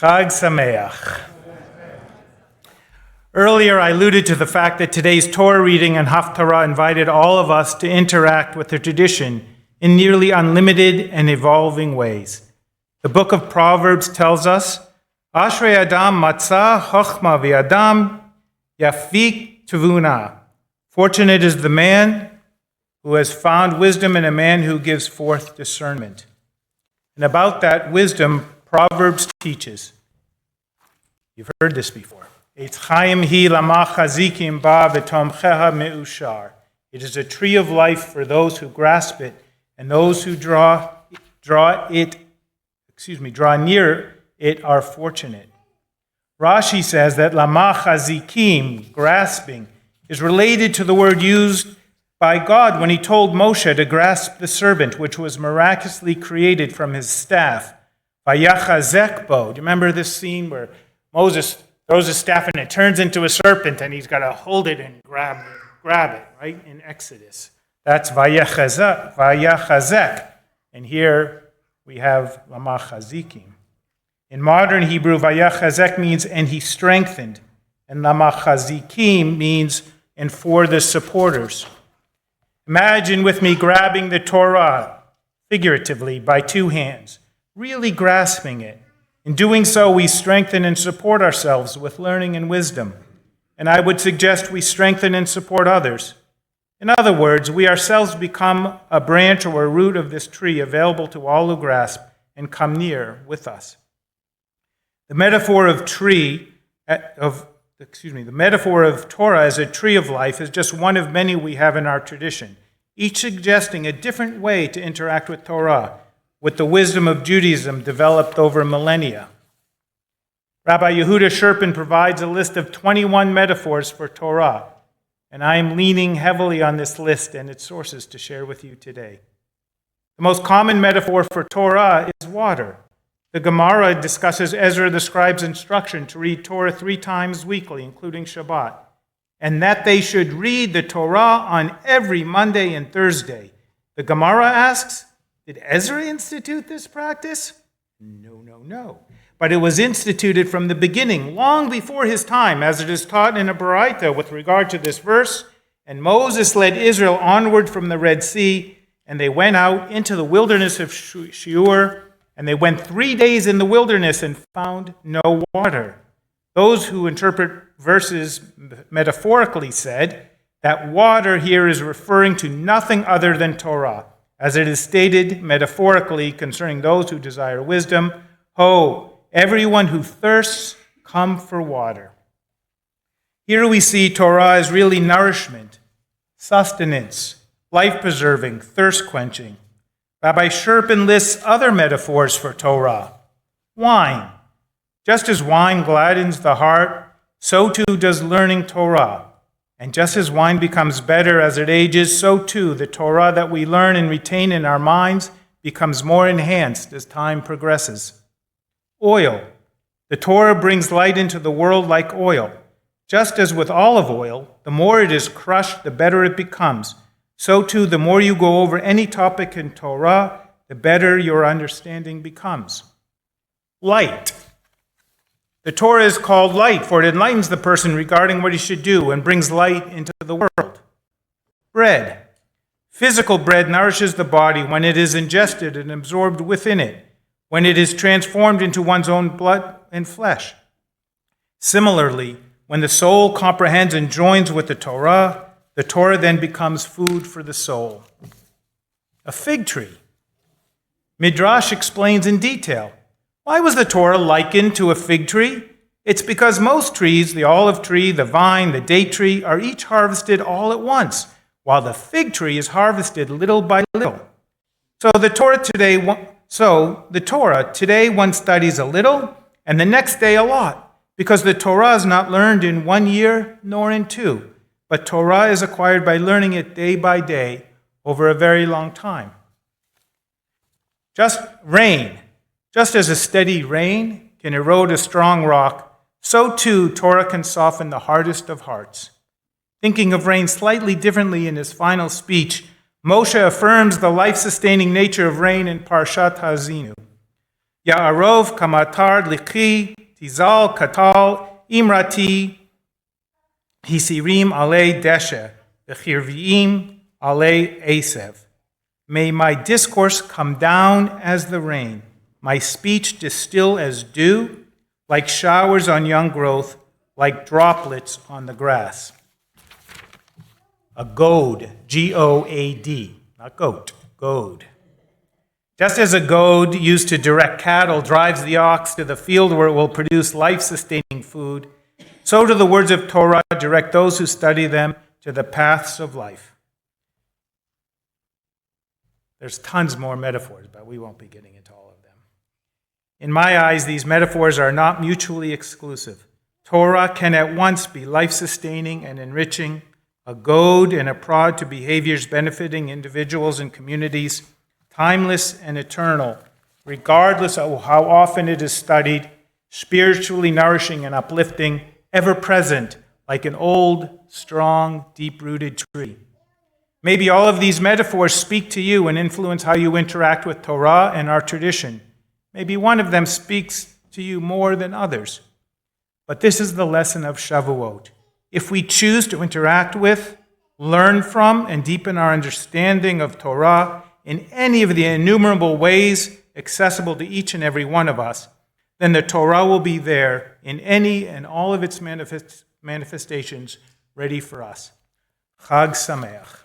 Chag Sameach. Earlier, I alluded to the fact that today's Torah reading and Haftarah invited all of us to interact with the tradition in nearly unlimited and evolving ways. The book of Proverbs tells us, Ashrei Adam matzah chochma v'adam yafik tevuna. Fortunate is the man who has found wisdom and a man who gives forth discernment. And about that wisdom, Proverbs teaches. You've heard this before. It is a tree of life for those who grasp it, and those who draw near it are fortunate. Rashi says that lama chazikim, grasping, is related to the word used by God when he told Moshe to grasp the serpent, which was miraculously created from his staff. Vayachazek bo. Do you remember this scene where Moses throws his staff and it turns into a serpent and he's got to hold it and grab it, right? In Exodus. That's vayachazek. And here we have lama chazikim. In modern Hebrew, vayachazek means and he strengthened. And lama chazikim means and for the supporters. Imagine with me grabbing the Torah, figuratively, by two hands, really grasping it. In doing so, we strengthen and support ourselves with learning and wisdom. And I would suggest we strengthen and support others. In other words, we ourselves become a branch or a root of this tree available to all who grasp and come near with us. The metaphor of Torah as a tree of life is just one of many we have in our tradition, each suggesting a different way to interact with Torah, with the wisdom of Judaism developed over millennia. Rabbi Yehuda Sherpin provides a list of 21 metaphors for Torah, and I am leaning heavily on this list and its sources to share with you today. The most common metaphor for Torah is water. The Gemara discusses Ezra the scribe's instruction to read Torah 3 times weekly, including Shabbat, and that they should read the Torah on every Monday and Thursday. The Gemara asks, did Ezra institute this practice? No. But it was instituted from the beginning, long before his time, as it is taught in a Baraita with regard to this verse. And Moses led Israel onward from the Red Sea, and they went out into the wilderness of Shur, and they went 3 days in the wilderness and found no water. Those who interpret verses metaphorically said that water here is referring to nothing other than Torah, as it is stated metaphorically concerning those who desire wisdom. Ho, everyone who thirsts, come for water. Here we see Torah as really nourishment, sustenance, life-preserving, thirst-quenching. Rabbi Sherpin lists other metaphors for Torah. Wine. Just as wine gladdens the heart, so too does learning Torah. And just as wine becomes better as it ages, so too the Torah that we learn and retain in our minds becomes more enhanced as time progresses. Oil. The Torah brings light into the world like oil. Just as with olive oil, the more it is crushed, the better it becomes. So too, the more you go over any topic in Torah, the better your understanding becomes. Light. The Torah is called light, for it enlightens the person regarding what he should do and brings light into the world. Bread. Physical bread nourishes the body when it is ingested and absorbed within it, when it is transformed into one's own blood and flesh. Similarly, when the soul comprehends and joins with the Torah then becomes food for the soul. A fig tree. Midrash explains in detail. Why was the Torah likened to a fig tree? It's because most trees, the olive tree, the vine, the date tree, are each harvested all at once, while the fig tree is harvested little by little. So the Torah today one studies a little, and the next day a lot, because the Torah is not learned in 1 year nor in 2. But Torah is acquired by learning it day by day over a very long time. Just as a steady rain can erode a strong rock, so too Torah can soften the hardest of hearts. Thinking of rain slightly differently in his final speech, Moshe affirms the life-sustaining nature of rain in Parshat Hazinu. Ya'arov kamatar lichi tizal katal imrati hisirim ale deshe v'chirviim ale esev. May my discourse come down as the rain, my speech distill as dew, like showers on young growth, like droplets on the grass. A goad, G-O-A-D, not goat, goad. Just as a goad used to direct cattle drives the ox to the field where it will produce life-sustaining food, so do the words of Torah direct those who study them to the paths of life. There's tons more metaphors, but we won't be getting into all of them. In my eyes, these metaphors are not mutually exclusive. Torah can at once be life-sustaining and enriching, a goad and a prod to behaviors benefiting individuals and communities, timeless and eternal, regardless of how often it is studied, spiritually nourishing and uplifting, ever present, like an old, strong, deep-rooted tree. Maybe all of these metaphors speak to you and influence how you interact with Torah and our tradition. Maybe one of them speaks to you more than others. But this is the lesson of Shavuot. If we choose to interact with, learn from, and deepen our understanding of Torah in any of the innumerable ways accessible to each and every one of us, then the Torah will be there in any and all of its manifestations ready for us. Chag Sameach.